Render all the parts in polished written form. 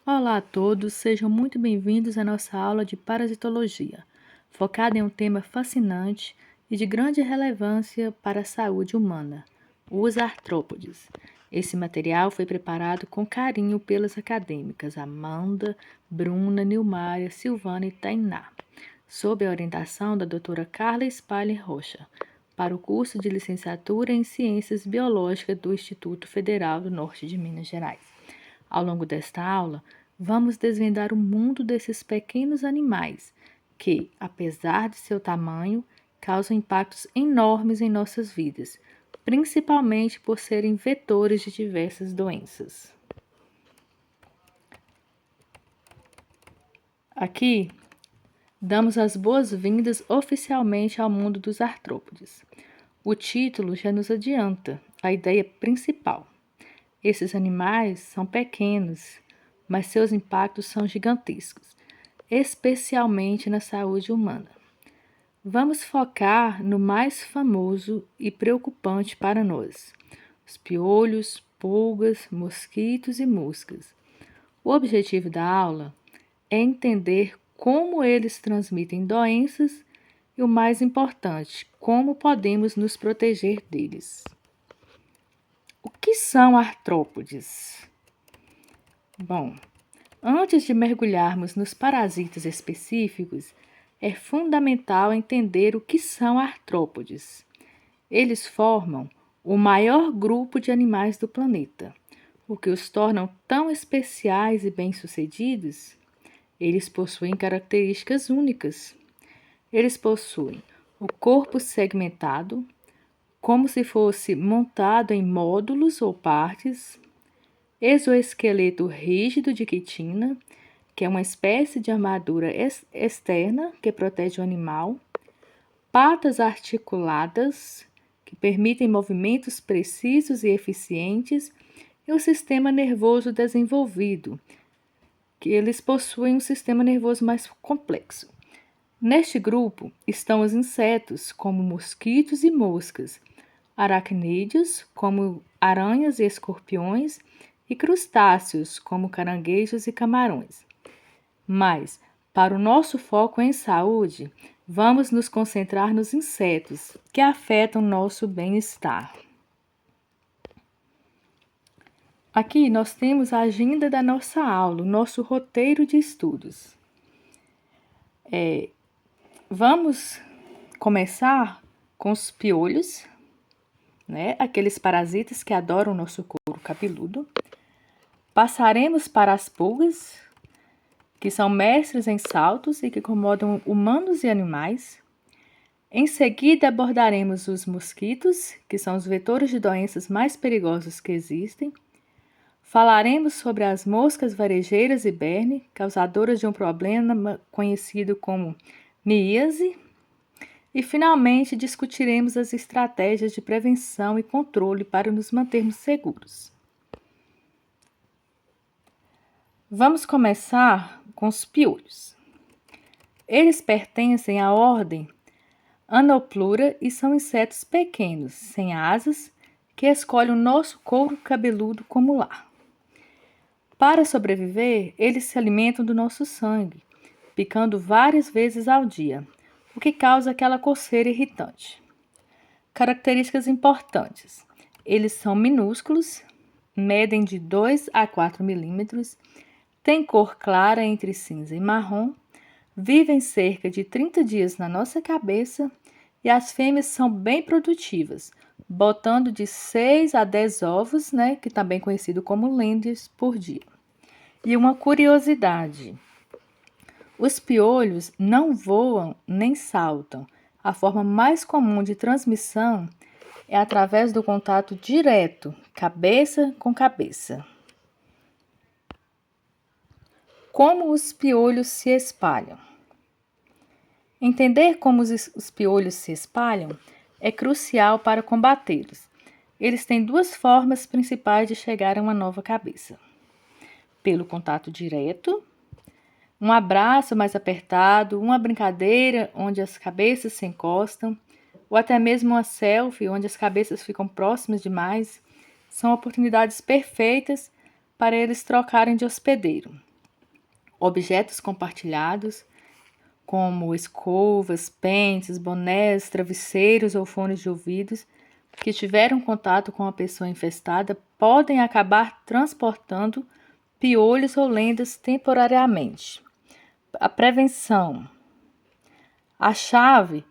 Olá a todos, sejam muito bem-vindos à nossa aula de parasitologia, focada em um tema fascinante e de grande relevância para a saúde humana, os artrópodes. Esse material foi preparado com carinho pelas acadêmicas Amanda, Bruna, Nilmária, Silvana e Tainá, sob a orientação da doutora Carla Spaller Rocha, para o curso de licenciatura em Ciências Biológicas do Instituto Federal do Norte de Minas Gerais. Ao longo desta aula, vamos desvendar o mundo desses pequenos animais que, apesar de seu tamanho, causam impactos enormes em nossas vidas, principalmente por serem vetores de diversas doenças. Aqui, damos as boas-vindas oficialmente ao mundo dos artrópodes. O título já nos adianta a ideia principal. Esses animais são pequenos, mas seus impactos são gigantescos, especialmente na saúde humana. Vamos focar no mais famoso e preocupante para nós: os piolhos, pulgas, mosquitos e moscas. O objetivo da aula é entender como eles transmitem doenças e, o mais importante, como podemos nos proteger deles. O que são artrópodes? Bom, antes de mergulharmos nos parasitas específicos, é fundamental entender o que são artrópodes. Eles formam o maior grupo de animais do planeta. O que os tornam tão especiais e bem-sucedidos? Eles possuem características únicas. Eles possuem o corpo segmentado, como se fosse montado em módulos ou partes, exoesqueleto rígido de quitina, que é uma espécie de armadura externa que protege o animal, patas articuladas, que permitem movimentos precisos e eficientes, e o sistema nervoso desenvolvido, que eles possuem um sistema nervoso mais complexo. Neste grupo estão os insetos, como mosquitos e moscas, aracnídeos, como aranhas e escorpiões, e crustáceos, como caranguejos e camarões. Mas, para o nosso foco em saúde, vamos nos concentrar nos insetos, que afetam nosso bem-estar. Aqui nós temos a agenda da nossa aula, o nosso roteiro de estudos. Vamos começar com os piolhos, aqueles parasitas que adoram o nosso couro cabeludo. Passaremos para as pulgas, que são mestres em saltos e que incomodam humanos e animais. Em seguida, abordaremos os mosquitos, que são os vetores de doenças mais perigosos que existem. Falaremos sobre as moscas varejeiras e berne, causadoras de um problema conhecido como miíase. E, finalmente, discutiremos as estratégias de prevenção e controle para nos mantermos seguros. Vamos começar com os piolhos. Eles pertencem à ordem Anoplura e são insetos pequenos, sem asas, que escolhem o nosso couro cabeludo como lar. Para sobreviver, eles se alimentam do nosso sangue, picando várias vezes ao dia, o que causa aquela coceira irritante. Características importantes: eles são minúsculos, medem de 2 a 4 milímetros, têm cor clara entre cinza e marrom, vivem cerca de 30 dias na nossa cabeça e as fêmeas são bem produtivas, botando de 6 a 10 ovos, que também é conhecido como lêndias, por dia. E uma curiosidade: os piolhos não voam nem saltam. A forma mais comum de transmissão é através do contato direto, cabeça com cabeça. Como os piolhos se espalham? Entender como os piolhos se espalham é crucial para combatê-los. Eles têm duas formas principais de chegar a uma nova cabeça: pelo contato direto, um abraço mais apertado, uma brincadeira onde as cabeças se encostam, ou até mesmo uma selfie onde as cabeças ficam próximas demais, são oportunidades perfeitas para eles trocarem de hospedeiro. Objetos compartilhados, como escovas, pentes, bonés, travesseiros ou fones de ouvidos, que tiveram contato com a pessoa infestada, podem acabar transportando piolhos ou lendas temporariamente. A prevenção. A chave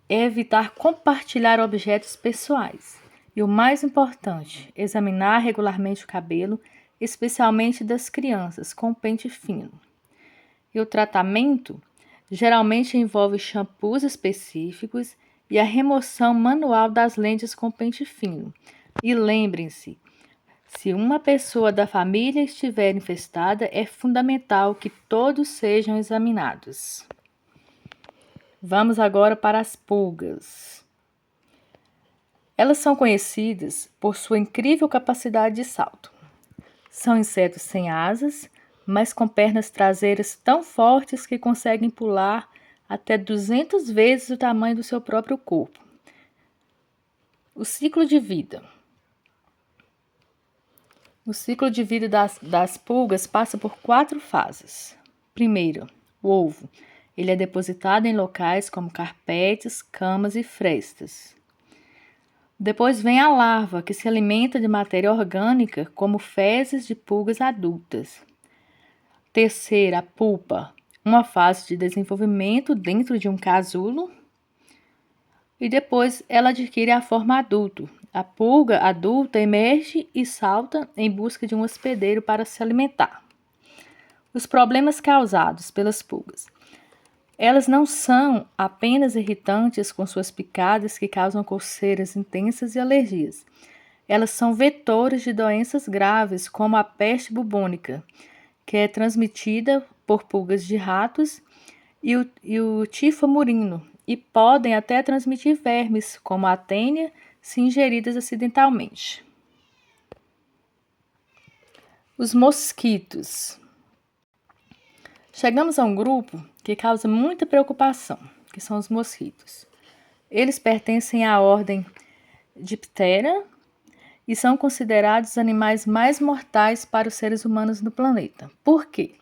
é evitar compartilhar objetos pessoais. E o mais importante, examinar regularmente o cabelo, especialmente das crianças, com pente fino. E o tratamento geralmente envolve shampoos específicos e a remoção manual das lentes com pente fino. E lembrem-se, se uma pessoa da família estiver infestada, é fundamental que todos sejam examinados. Vamos agora para as pulgas. Elas são conhecidas por sua incrível capacidade de salto. São insetos sem asas, mas com pernas traseiras tão fortes que conseguem pular até 200 vezes o tamanho do seu próprio corpo. O ciclo de vida. O ciclo de vida das pulgas passa por 4 fases. Primeiro, o ovo. Ele é depositado em locais como carpetes, camas e frestas. Depois vem a larva, que se alimenta de matéria orgânica, como fezes de pulgas adultas. Terceira, a pupa, uma fase de desenvolvimento dentro de um casulo. E depois ela adquire a forma adulto. A pulga adulta emerge e salta em busca de um hospedeiro para se alimentar. Os problemas causados pelas pulgas. Elas não são apenas irritantes com suas picadas que causam coceiras intensas e alergias. Elas são vetores de doenças graves, como a peste bubônica, que é transmitida por pulgas de ratos, e o tifo murino, e podem até transmitir vermes, como a tênia, se ingeridas acidentalmente. Os mosquitos. Chegamos a um grupo que causa muita preocupação, que são os mosquitos. Eles pertencem à ordem Diptera e são considerados os animais mais mortais para os seres humanos no planeta. Por quê?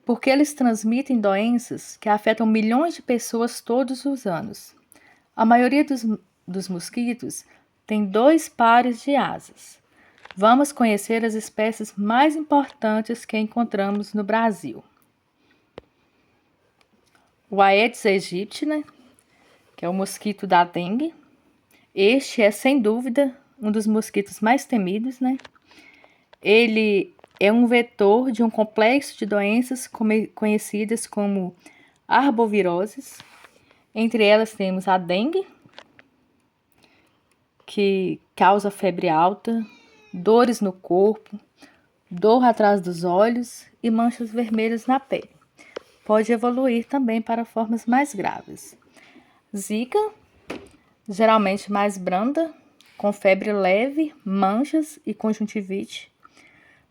Porque eles transmitem doenças que afetam milhões de pessoas todos os anos. A maioria dos mosquitos tem 2 pares de asas. Vamos conhecer as espécies mais importantes que encontramos no Brasil. O Aedes aegypti, que é o mosquito da dengue. Este é, sem dúvida, um dos mosquitos mais temidos, Ele é um vetor de um complexo de doenças conhecidas como arboviroses. Entre elas temos a dengue, que causa febre alta, dores no corpo, dor atrás dos olhos e manchas vermelhas na pele. Pode evoluir também para formas mais graves. Zika, geralmente mais branda, com febre leve, manchas e conjuntivite.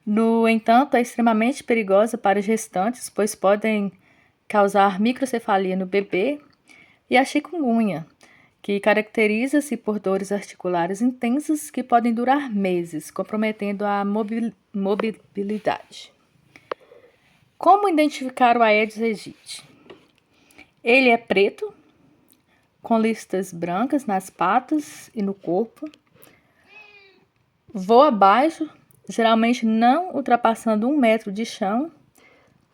No entanto, é extremamente perigosa para os gestantes, pois podem causar microcefalia no bebê. E a chikungunya, que caracteriza-se por dores articulares intensas que podem durar meses, comprometendo a mobilidade. Como identificar o Aedes aegypti? Ele é preto, com listas brancas nas patas e no corpo. Voa baixo, geralmente não ultrapassando 1 metro de chão.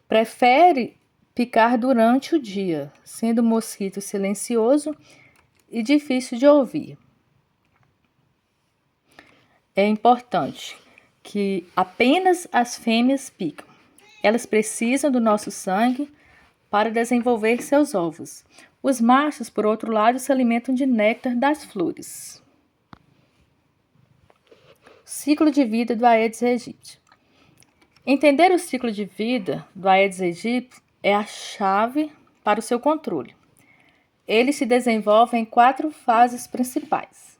Prefere picar durante o dia, sendo um mosquito silencioso e difícil de ouvir. É importante que apenas as fêmeas picam. Elas precisam do nosso sangue para desenvolver seus ovos. Os machos, por outro lado, se alimentam de néctar das flores. Ciclo de vida do Aedes aegypti. Entender o ciclo de vida do Aedes aegypti é a chave para o seu controle. Ele se desenvolve em 4 fases principais.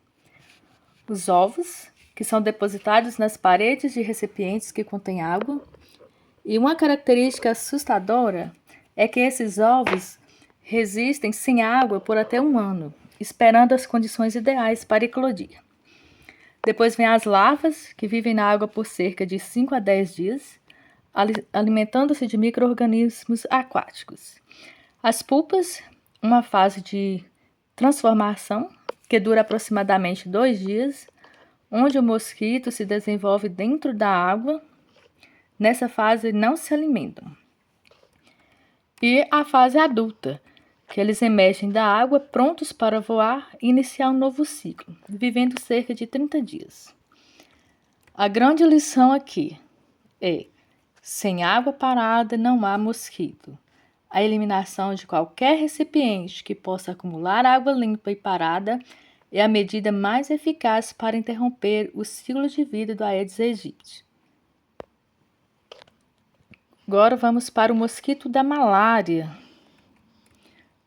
Os ovos, que são depositados nas paredes de recipientes que contêm água. E uma característica assustadora é que esses ovos resistem sem água por até 1 ano, esperando as condições ideais para eclodir. Depois vem as larvas, que vivem na água por cerca de 5 a 10 dias. alimentando-se de micro-organismos aquáticos. As pupas, uma fase de transformação que dura aproximadamente 2 dias, onde o mosquito se desenvolve dentro da água. Nessa fase não se alimentam. E a fase adulta, que eles emergem da água prontos para voar e iniciar um novo ciclo, vivendo cerca de 30 dias. A grande lição aqui é: sem água parada não há mosquito. A eliminação de qualquer recipiente que possa acumular água limpa e parada é a medida mais eficaz para interromper o ciclo de vida do Aedes aegypti. Agora vamos para o mosquito da malária,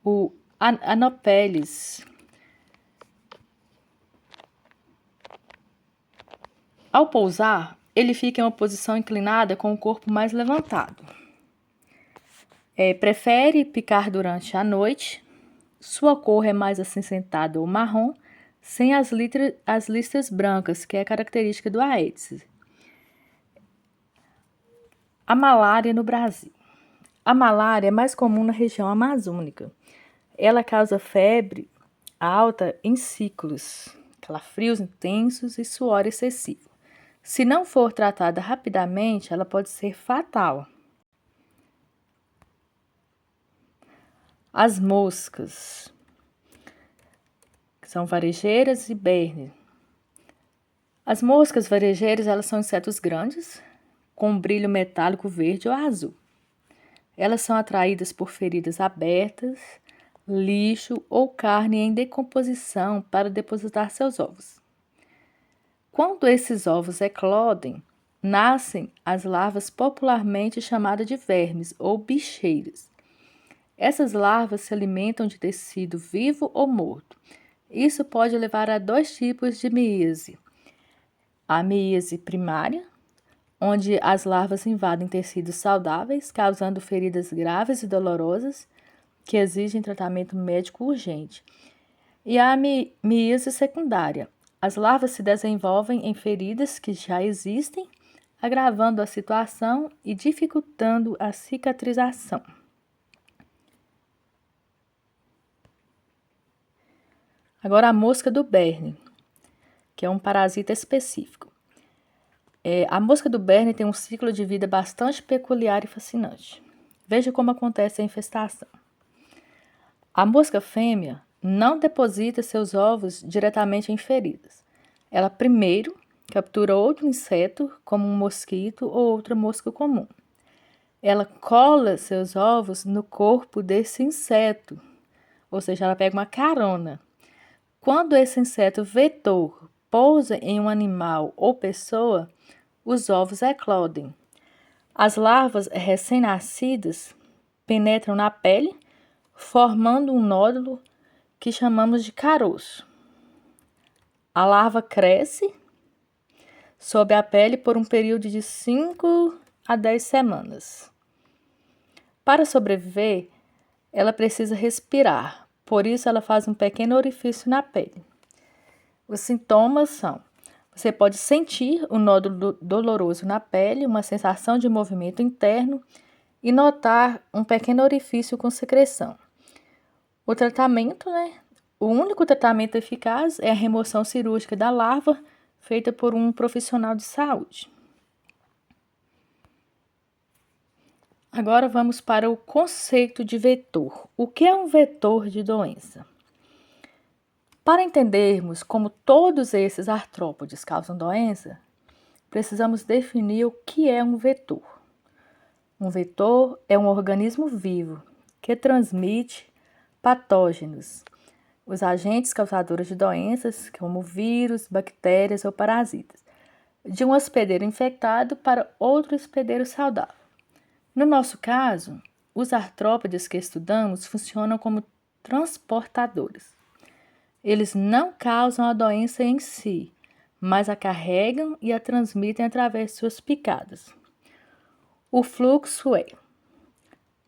o Anopheles. Ao pousar, ele fica em uma posição inclinada com o corpo mais levantado. Prefere picar durante a noite. Sua cor é mais acinzentada ou marrom, sem as listras brancas, que é característica do Aedes. A malária no Brasil. A malária é mais comum na região amazônica. Ela causa febre alta em ciclos, calafrios intensos e suor excessivo. Se não for tratada rapidamente, ela pode ser fatal. As moscas, que são varejeiras e berne. As moscas varejeiras, elas são insetos grandes, com um brilho metálico verde ou azul. Elas são atraídas por feridas abertas, lixo ou carne em decomposição para depositar seus ovos. Quando esses ovos eclodem, nascem as larvas popularmente chamadas de vermes ou bicheiras. Essas larvas se alimentam de tecido vivo ou morto. Isso pode levar a 2 tipos de miíase. A miíase primária, onde as larvas invadem tecidos saudáveis, causando feridas graves e dolorosas, que exigem tratamento médico urgente. E a miíase secundária. As larvas se desenvolvem em feridas que já existem, agravando a situação e dificultando a cicatrização. Agora a mosca do berne, que é um parasita específico. A mosca do berne tem um ciclo de vida bastante peculiar e fascinante. Veja como acontece a infestação. A mosca fêmea não deposita seus ovos diretamente em feridas. Ela primeiro captura outro inseto, como um mosquito ou outra mosca comum. Ela cola seus ovos no corpo desse inseto, ou seja, ela pega uma carona. Quando esse inseto vetor pousa em um animal ou pessoa, os ovos eclodem. As larvas recém-nascidas penetram na pele, formando um nódulo que chamamos de caroço. A larva cresce sob a pele por um período de 5 a 10 semanas. Para sobreviver, ela precisa respirar, por isso ela faz um pequeno orifício na pele. Os sintomas são: você pode sentir um nódulo doloroso na pele, uma sensação de movimento interno e notar um pequeno orifício com secreção. O tratamento, O único tratamento eficaz é a remoção cirúrgica da larva, feita por um profissional de saúde. Agora vamos para o conceito de vetor. O que é um vetor de doença? Para entendermos como todos esses artrópodes causam doença, precisamos definir o que é um vetor. Um vetor é um organismo vivo que transmite patógenos, os agentes causadores de doenças, como vírus, bactérias ou parasitas, de um hospedeiro infectado para outro hospedeiro saudável. No nosso caso, os artrópodes que estudamos funcionam como transportadores. Eles não causam a doença em si, mas a carregam e a transmitem através de suas picadas. O fluxo é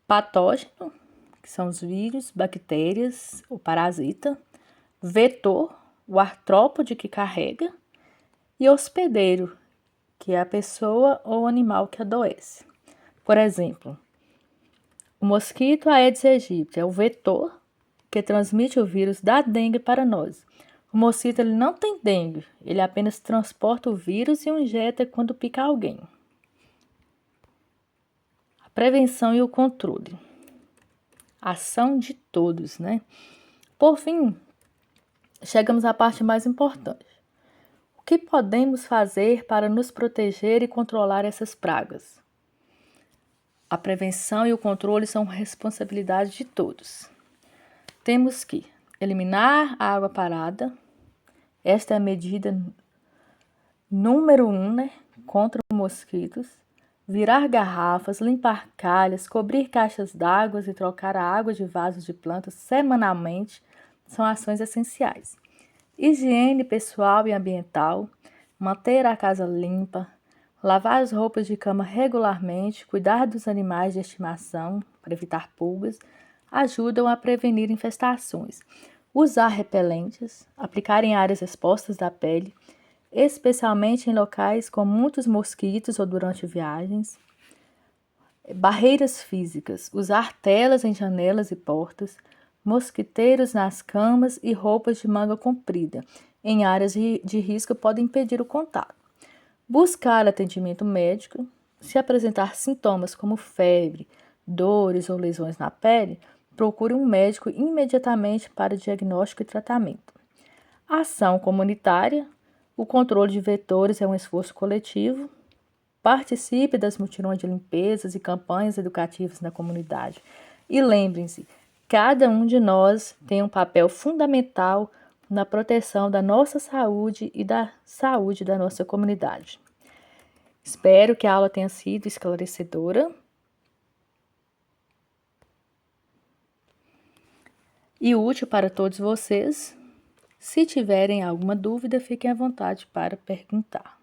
patógeno, que são os vírus, bactérias, o parasita, vetor, o artrópode que carrega, e hospedeiro, que é a pessoa ou animal que adoece. Por exemplo, o mosquito Aedes aegypti é o vetor que transmite o vírus da dengue para nós. O mosquito ele não tem dengue, ele apenas transporta o vírus e o injeta quando pica alguém. A prevenção e o controle. Ação de todos, né? Por fim, chegamos à parte mais importante. O que podemos fazer para nos proteger e controlar essas pragas? A prevenção e o controle são responsabilidade de todos. Temos que eliminar a água parada. Esta é a medida número 1, né, contra os mosquitos. Virar garrafas, limpar calhas, cobrir caixas d'água e trocar a água de vasos de plantas semanalmente são ações essenciais. Higiene pessoal e ambiental, manter a casa limpa, lavar as roupas de cama regularmente, cuidar dos animais de estimação para evitar pulgas, ajudam a prevenir infestações. Usar repelentes, aplicar em áreas expostas da pele, especialmente em locais com muitos mosquitos ou durante viagens. Barreiras físicas, usar telas em janelas e portas, mosquiteiros nas camas e roupas de manga comprida em áreas de risco podem impedir o contato. Buscar atendimento médico. Se apresentar sintomas como febre, dores ou lesões na pele, procure um médico imediatamente para diagnóstico e tratamento. Ação comunitária. O controle de vetores é um esforço coletivo. Participe das mutirões de limpezas e campanhas educativas na comunidade. E lembrem-se, cada um de nós tem um papel fundamental na proteção da nossa saúde e da saúde da nossa comunidade. Espero que a aula tenha sido esclarecedora e útil para todos vocês. Se tiverem alguma dúvida, fiquem à vontade para perguntar.